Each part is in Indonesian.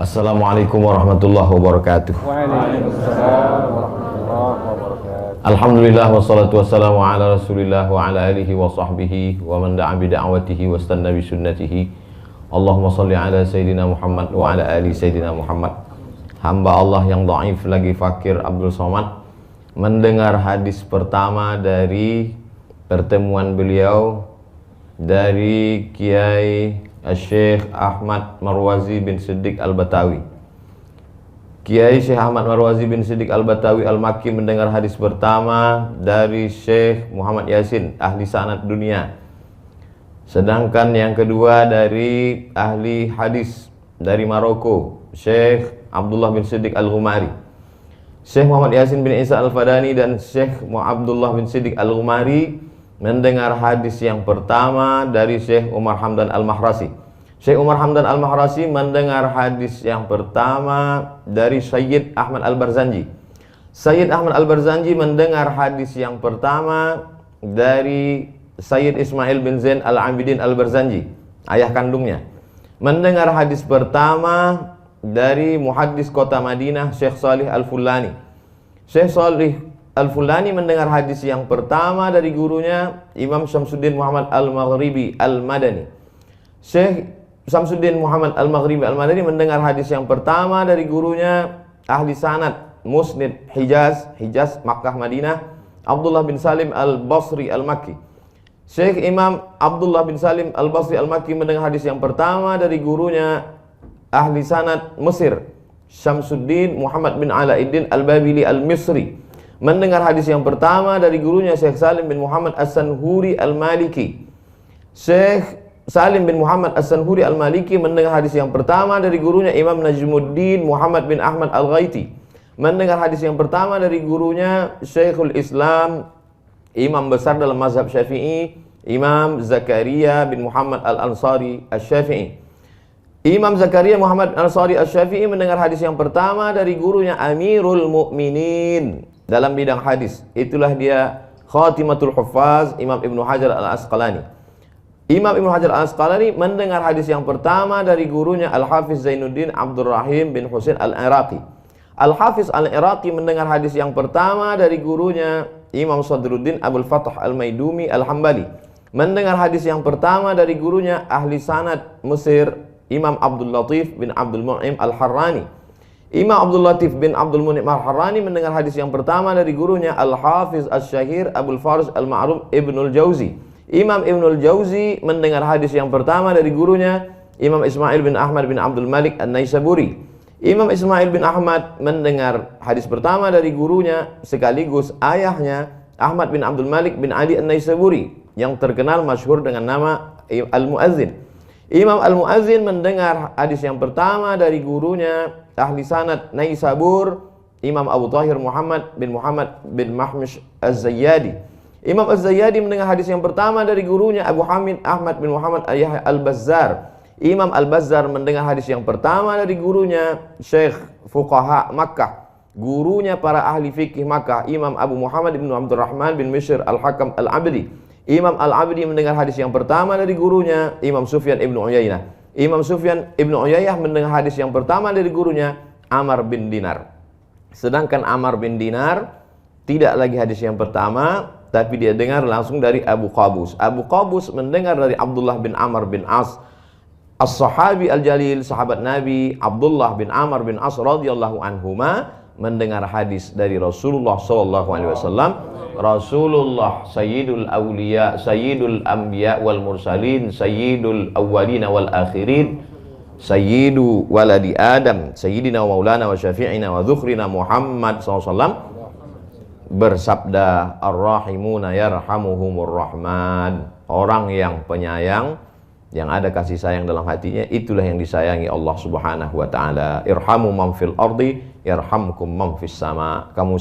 Assalamualaikum warahmatullahi wabarakatuh. Waalaikumsalam warahmatullahi wabarakatuh. Alhamdulillah wassalatu wassalamu ala Rasulillah wa ala alihi wa sahbihi wa man da'a bi da'watihi wa istanna bi sunnatihi. Allahumma shalli ala Sayyidina Muhammad wa ala ali Sayyidina Muhammad. Hamba Allah yang dhaif lagi fakir Abdul Somad mendengar hadis pertama dari pertemuan beliau dari Kiai Syekh Ahmad Marwazi bin Siddiq Al-Batawi. Kiai Syekh Ahmad Marwazi bin Siddiq Al-Batawi Al-Makki mendengar hadis pertama dari Syekh Muhammad Yasin, ahli sanad dunia. Sedangkan yang kedua dari ahli hadis dari Maroko, Syekh Abdullah bin Siddiq Al-Ghumari. Syekh Muhammad Yasin bin Isa Al-Fadani dan Syekh Abdullah bin Siddiq Al-Ghumari mendengar hadis yang pertama dari Syekh Umar Hamdan Al-Mahrasi. Syekh Umar Hamdan Al-Mahrasi mendengar hadis yang pertama dari Sayyid Ahmad Al-Barzanji. Sayyid Ahmad Al-Barzanji mendengar hadis yang pertama dari Sayyid Ismail bin Zain Al-Abidin Al-Barzanji, ayah kandungnya. Mendengar hadis pertama dari muhaddis kota Madinah, Syekh Salih Al-Fulani. Syekh Salih Al-Fulani mendengar hadis yang pertama dari gurunya Imam Syamsuddin Muhammad Al-Maghribi Al-Madani. Syekh Syamsuddin Muhammad Al-Maghribi Al-Madani mendengar hadis yang pertama dari gurunya ahli sanad Musnid Hijaz Makkah Madinah, Abdullah bin Salim Al-Basri Al-Makki. Syekh Imam Abdullah bin Salim Al-Basri Al-Makki mendengar hadis yang pertama dari gurunya ahli sanad Mesir, Syamsuddin Muhammad bin Alauddin Al-Babili Al-Misri. Mendengar hadis yang pertama dari gurunya Syekh Salim bin Muhammad As-Sanhuri Al-Maliki. Syekh Salim bin Muhammad As-Sanhuri Al-Maliki mendengar hadis yang pertama dari gurunya Imam Najmuddin Muhammad bin Ahmad Al-Ghaiti. Mendengar hadis yang pertama dari gurunya Syekhul Islam, imam besar dalam mazhab Syafi'i, Imam Zakaria bin Muhammad Al-Ansari Asy-Syafi'i. Imam Zakaria Muhammad Al-Ansari Asy-Syafi'i mendengar hadis yang pertama dari gurunya Amirul Mukminin dalam bidang hadis. Itulah dia Khatimatul Huffaz Imam Ibnu Hajar Al-Asqalani. Imam Ibnu Hajar Al-Asqalani mendengar hadis yang pertama dari gurunya Al-Hafiz Zainuddin Abdul Rahim bin Husain Al-Iraqi. Al-Hafiz Al-Iraqi mendengar hadis yang pertama dari gurunya Imam Sadruddin Abdul Fattah Al-Maidumi Al-Hambali. Mendengar hadis yang pertama dari gurunya ahli sanad Mesir Imam Abdul Latif bin Abdul Mun'im Al-Harrani. Imam Abdul Latif bin Abdul Mun'im Al-Harrani mendengar hadis yang pertama dari gurunya Al-Hafiz Asy-Syahir Abdul Faris Al-Ma'ruf Ibnul Jauzi. Imam Ibnul Jauzi mendengar hadis yang pertama dari gurunya Imam Ismail bin Ahmad bin Abdul Malik An-Naisaburi. Imam Ismail bin Ahmad mendengar hadis pertama dari gurunya sekaligus ayahnya Ahmad bin Abdul Malik bin Ali An-Naisaburi yang terkenal masyhur dengan nama Al-Muazzin. Imam Al-Muazzin mendengar hadis yang pertama dari gurunya ahli sanad Naisabur Imam Abu Tahir Muhammad bin Mahmish Az-Zayyadi. Imam Az-Zayyadi mendengar hadis yang pertama dari gurunya Abu Hamid Ahmad bin Muhammad Al-Bazzar. Imam Al-Bazzar mendengar hadis yang pertama dari gurunya Syekh Fuqaha Makkah, gurunya para ahli fikih Makkah, Imam Abu Muhammad bin Abdurrahman bin Mishr Al-Hakam Al-Abdi. Imam Al-Abdi mendengar hadis yang pertama dari gurunya Imam Sufyan Ibnu Uyainah. Imam Sufyan Ibnu Uyainah mendengar hadis yang pertama dari gurunya Amr bin Dinar. Sedangkan Amr bin Dinar tidak lagi hadis yang pertama, tapi dia dengar langsung dari Abu Qabus. Abu Qabus mendengar dari Abdullah bin Amr bin As, As-Sahabi Al-Jalil, sahabat Nabi Abdullah bin Amr bin As radhiyallahu anhuma mendengar hadis dari Rasulullah sallallahu alaihi wasallam. Rasulullah Sayyidul Awliya, Sayyidul Anbiya wal Mursalin, Sayyidul Awwalina wal Akhirin, Sayyidu Waladi Adam, Sayyidina wa Maulana wa Syafi'ina wa Dhukhrina Muhammad SAW bersabda, Ar-Rahimuna yarhamuhumur Rahman. Orang yang penyayang, yang ada kasih sayang dalam hatinya, itulah yang disayangi Allah Subhanahu wa Ta'ala. Irhamu man fil ardi yarhamkum man fis sama. Kamu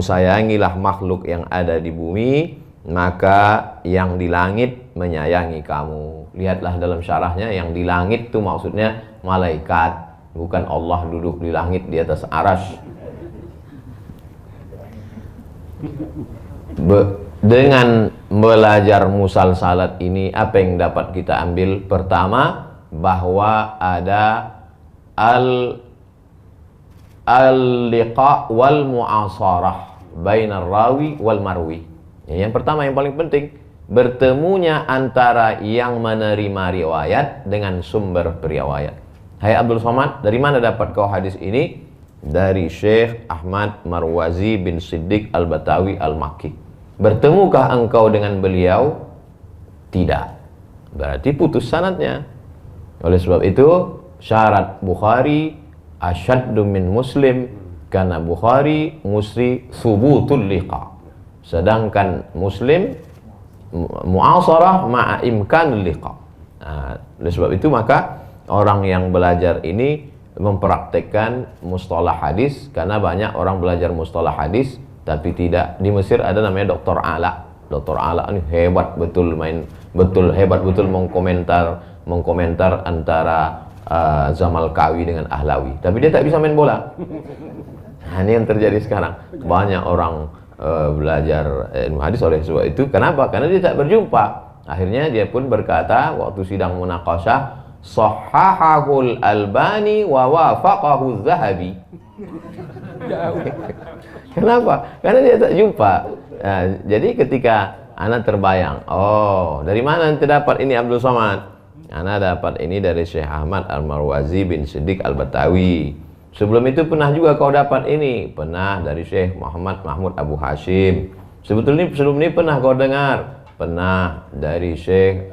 sayangilah makhluk yang ada di bumi, maka yang di langit menyayangi kamu. Lihatlah dalam syarahnya, yang di langit itu maksudnya malaikat, bukan Allah duduk di langit di atas arasy. Dengan belajar musalsalat ini, apa yang dapat kita ambil? Pertama, bahwa ada al-liqa wal mu'asarah bainar rawi wal marwi. Yang pertama yang paling penting, bertemunya antara yang menerima riwayat dengan sumber periwayat. Hai Abdul Somad, dari mana dapat kau hadis ini? Dari Syekh Ahmad Marwazi bin Siddiq Al-Batawi Al-Makki. Bertemukah engkau dengan beliau? Tidak. Berarti putus sanadnya. Oleh sebab itu, syarat Bukhari asyaddu min Muslim, karena Bukhari musti subutul liqa. Sedangkan Muslim mu'asarah ma'a imkan liqa. Nah, oleh sebab itu maka orang yang belajar ini mempraktekkan mustalah hadis, karena banyak orang belajar mustalah hadis tapi tidak. Di Mesir ada namanya Dr. Ala. Dr. Ala ini hebat betul, hebat betul mengkomentar antara Zamalkawi dengan Ahlawi, tapi dia tak bisa main bola. Nah, ini yang terjadi sekarang. Banyak orang belajar ilmu hadis oleh sebab itu. Kenapa? Karena dia tak berjumpa. Akhirnya dia pun berkata waktu sidang munaqasyah, Sahhahul Albani wa wafaqahu Zahabi. Kenapa? Karena dia tak jumpa. Nah, jadi ketika anak terbayang, oh dari mana ente dapat ini Abdul Somad? Anak dapat ini dari Syekh Ahmad Al-Marwazi bin Siddiq Al-Batawi. Sebelum itu pernah juga kau dapat ini, pernah dari Syekh Muhammad Mahmud Abu Hashim. Sebetulnya sebelum ini pernah kau dengar, pernah dari Syekh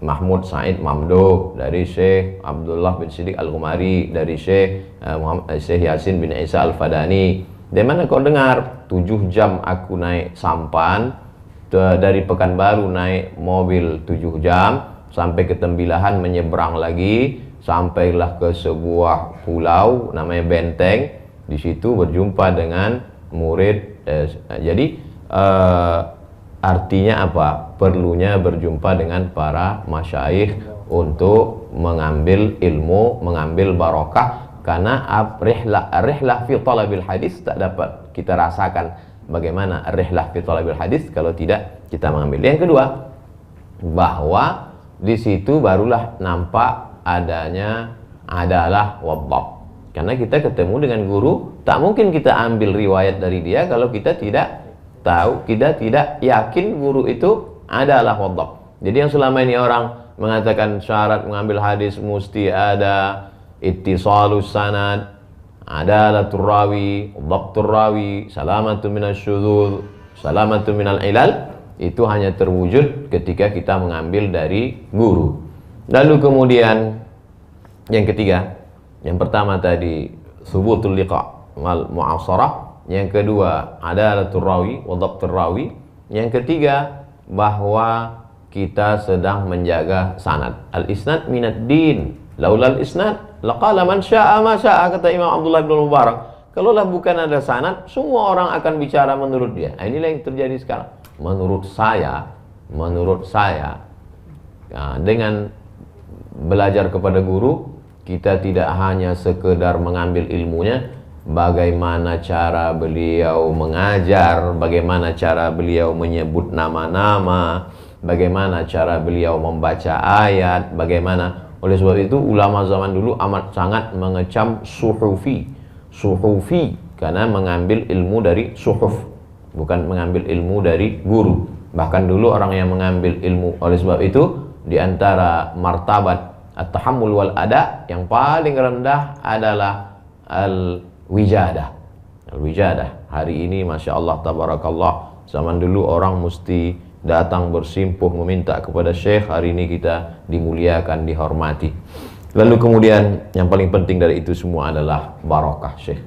Mahmud Said Mamduh, dari Syekh Abdullah bin Siddiq Al-Ghumari, dari Syekh Syekh Yasin bin Isa Al-Fadani. Dari mana kau dengar? 7 jam aku naik sampan, dari Pekanbaru naik mobil 7 jam sampai ke Tembilahan, menyeberang lagi, sampailah ke sebuah pulau namanya Benteng. Di situ berjumpa dengan murid. Jadi artinya apa? Perlunya berjumpa dengan para masyayikh untuk mengambil ilmu, mengambil barokah. Karena rihlah fi talabil hadis tak dapat kita rasakan bagaimana rihlah fi talabil hadis kalau tidak kita mengambil. Yang kedua, bahwa di situ barulah nampak adanya adalah wadhab. Karena kita ketemu dengan guru, tak mungkin kita ambil riwayat dari dia kalau kita tidak tahu, kita tidak yakin guru itu adalah wadhab. Jadi yang selama ini orang mengatakan syarat mengambil hadis mesti ada ittisalus sanad, adalatul rawi, dhabtur rawi, salamatu minasyudzuz, salamatu minal ilal, itu hanya terwujud ketika kita mengambil dari guru. Lalu kemudian yang ketiga, yang pertama tadi subutul liqa wal mu'asarah, yang kedua adalatul rawi wa dhabtur rawi, yang ketiga bahwa kita sedang menjaga sanad. Al-isnad minad din, laulal isnad laqala man syaa ma syaa, kata Imam Abdullah bin Mubarak. Kalaulah bukan ada sanad, semua orang akan bicara menurut dia. Nah, inilah yang terjadi sekarang. Menurut saya dengan belajar kepada guru, kita tidak hanya sekedar mengambil ilmunya, bagaimana cara beliau mengajar, bagaimana cara beliau menyebut nama-nama, bagaimana cara beliau membaca ayat, bagaimana. Oleh sebab itu ulama zaman dulu amat sangat mengecam suhufi, karena mengambil ilmu dari suhuf, bukan mengambil ilmu dari guru. Bahkan dulu orang yang mengambil ilmu, oleh sebab itu di antara martabat at-tahammul wal ada, yang paling rendah adalah al-wijadah. Al-wijadah. Hari ini Masya Allah tabarakallah, zaman dulu orang mesti datang bersimpuh meminta kepada syekh, hari ini kita dimuliakan, dihormati. Lalu kemudian yang paling penting dari itu semua adalah barokah syekh.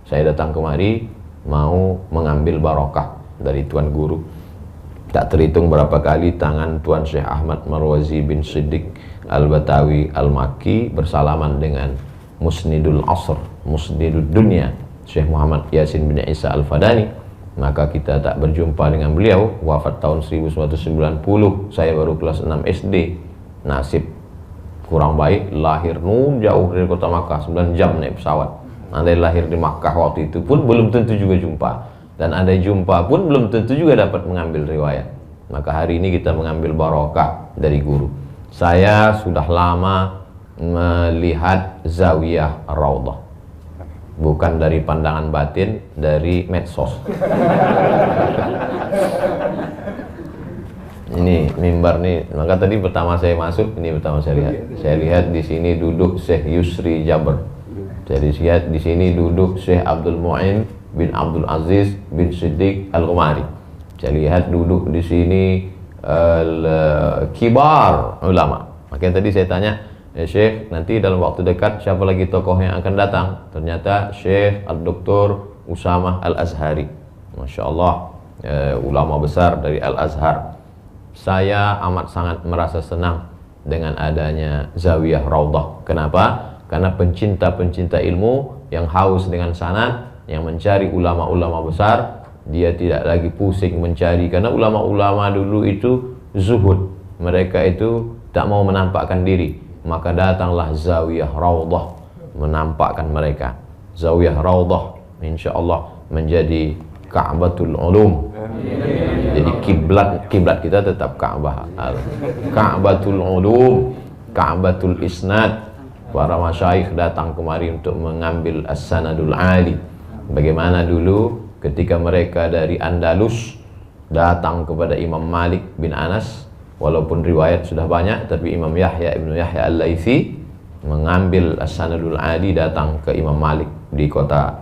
Saya datang kemari mau mengambil barokah dari tuan guru. Tak terhitung berapa kali tangan tuan Syekh Ahmad Marwazi bin Siddiq Al-Batawi Al-Makki bersalaman dengan Musnidul Asr, Musnidul Dunia, Syekh Muhammad Yasin bin Isa Al-Fadani. Maka kita tak berjumpa dengan beliau, wafat tahun 1990. Saya baru kelas 6 SD. Nasib kurang baik, lahir jauh dari kota Makkah, 9 jam naik pesawat. Andai lahir di Makkah waktu itu pun belum tentu juga jumpa, dan andai jumpa pun belum tentu juga dapat mengambil riwayat. Maka hari ini kita mengambil barokah dari guru. Saya sudah lama melihat zawiyah Raudhah, bukan dari pandangan batin, dari medsos. Ini mimbar nih, maka tadi pertama saya masuk, ini pertama saya lihat. Saya lihat di sini duduk Syekh Yusri Jabr. Jadi lihat di sini duduk Syekh Abdul Mu'in bin Abdul Aziz bin Siddiq Al-Qumari. Saya lihat duduk di sini kibar ulama. Makanya tadi saya tanya, Syekh, nanti dalam waktu dekat siapa lagi tokoh yang akan datang? Ternyata Syekh Dr. Usamah Al-Azhari. Masya Allah, ulama besar dari Al-Azhar. Saya amat sangat merasa senang dengan adanya Zawiyah Raudhah. Kenapa? Karena pencinta-pencinta ilmu yang haus dengan sanad, yang mencari ulama-ulama besar, dia tidak lagi pusing mencari. Karena ulama-ulama dulu itu zuhud, mereka itu tak mau menampakkan diri. Maka datanglah Zawiyah Raudhah menampakkan mereka. Zawiyah Raudhah insya Allah menjadi Ka'batul Ulum. Jadi kiblat kita tetap Ka'bah. Ka'batul Ulum, Ka'batul Isnad. Para masyayikh datang kemari untuk mengambil as-sanadul ali. Bagaimana dulu ketika mereka dari Andalus datang kepada Imam Malik bin Anas, walaupun riwayat sudah banyak, tapi Imam Yahya ibnu Yahya al-Laitsi mengambil as-sanadul ali datang ke Imam Malik di kota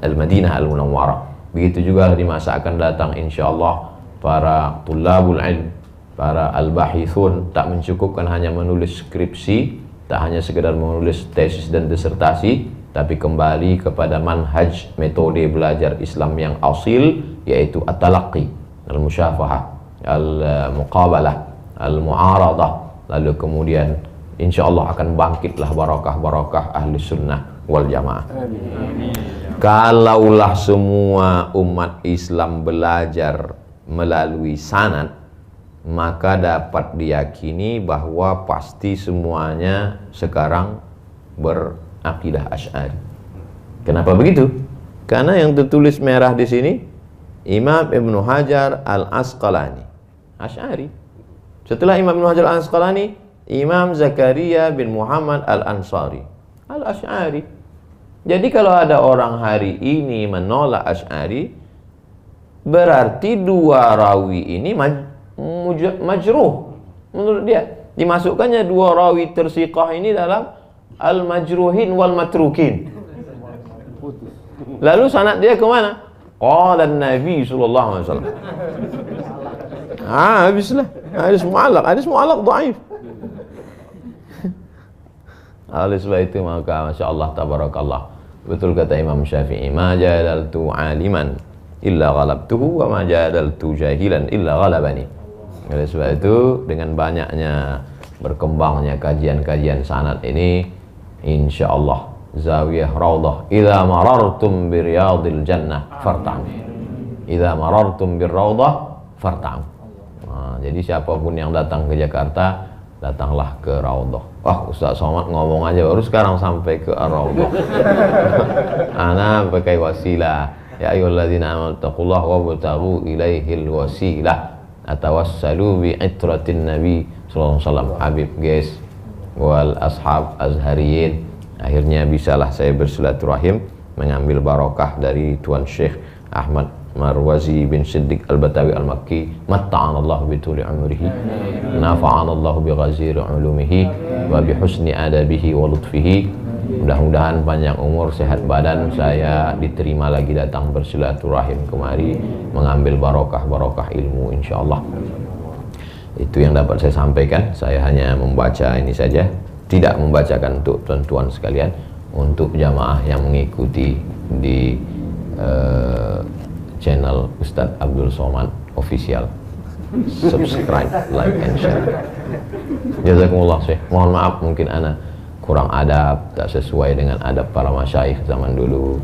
Al-Madinah Al-Munawwarah. Begitu juga di masa akan datang insyaallah para tulabul ilm, para al-bahithun tak mencukupkan hanya menulis skripsi, tak hanya sekedar menulis tesis dan disertasi, tapi kembali kepada manhaj metode belajar Islam yang asil, yaitu at-talaqqi, al-musyafahah, al-muqabalah, al-mu'aradah. Lalu kemudian insyaallah akan bangkitlah barakah-barakah ahli sunnah wal jamaah. Kalaulah semua umat Islam belajar melalui sanad, maka dapat diyakini bahwa pasti semuanya sekarang berakidah Asy'ari. Kenapa begitu? Karena yang tertulis merah di sini Imam Ibnu Hajar Al-Asqalani, Asy'ari. Setelah Imam Ibnu Hajar Al-Asqalani, Imam Zakaria bin Muhammad Al-Ansari, Al-Asy'ari. Jadi kalau ada orang hari ini menolak Asy'ari, berarti dua rawi ini majruh menurut dia. Dimasukkannya dua rawi tersiqah ini dalam al-majruhin wal matrukin. Lalu sanad dia ke mana? Qala an-Nabi sallallahu alaihi wasallam. Habislah. Hadis mu'allaq dhaif. Oleh sebab itu maka masyaallah tabarakallah. Betul kata Imam Syafi'i, ma jadaltu aliman illa ghalabtuhu wa ma jadaltu jahilan illa ghalabani. Oleh sebab itu dengan banyaknya berkembangnya kajian-kajian sanad ini, insyaallah Zawiyah Raudhah, idza marartum bi riyadil jannah farta'u. Idza marartum bir raudhah farta'u. Jadi siapapun yang datang ke Jakarta, datanglah ke Raudhah. Wah, Ustaz Somad ngomong aja baru sekarang sampai ke Raudhah. Ana pakai wasilah. Ya ayyuhalladzina amanu taqullaha wabtaghu ilaihil wasilah. Atawassalu bi itratin Nabi sallallahu alaihi wasallam. Habib guys wal ashab azhariyin. Akhirnya bisalah saya bersilaturahim mengambil barokah dari Tuan Syekh Ahmad Marwazi bin Siddiq Al-Batawi Al-Makki, matta'anallahu bituli umrihi, nafa'anallahu bi ghaziri ulumihi wa bi husni adabihi wa lutfihi. Mudah-mudahan panjang umur, sehat badan, saya diterima lagi datang bersilaturahim kemari mengambil barokah-barokah ilmu insyaallah. Itu yang dapat saya sampaikan. Saya hanya membaca ini saja, tidak membacakan untuk tuan-tuan sekalian, untuk jamaah yang mengikuti di channel Ustadz Abdul Somad Official. Subscribe, like, and share. Jazakumullah Syekh. Mohon maaf mungkin ana kurang adab, tak sesuai dengan adab para masyayikh zaman dulu.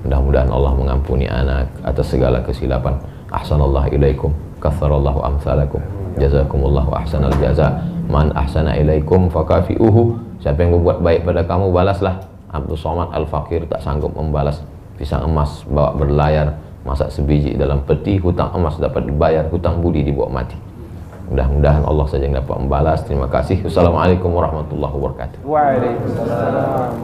Mudah-mudahan Allah mengampuni ana atas segala kesilapan. Ahsanallahu ilaikum, katsarallahu amsalakum. Jazakumullahu ahsanal jaza. Man ahsana ilaikum fakafi'uhu. Siapa yang berbuat baik pada kamu, balaslah. Abdul Somad Al-Fakir tak sanggup membalas. Pisang emas bawa berlayar, masak sebiji dalam peti, hutang emas dapat dibayar, hutang budi dibawa mati. Mudah-mudahan Allah saja yang dapat membalas. Terima kasih. Wassalamualaikum warahmatullahi wabarakatuh. Waalaikumsalam.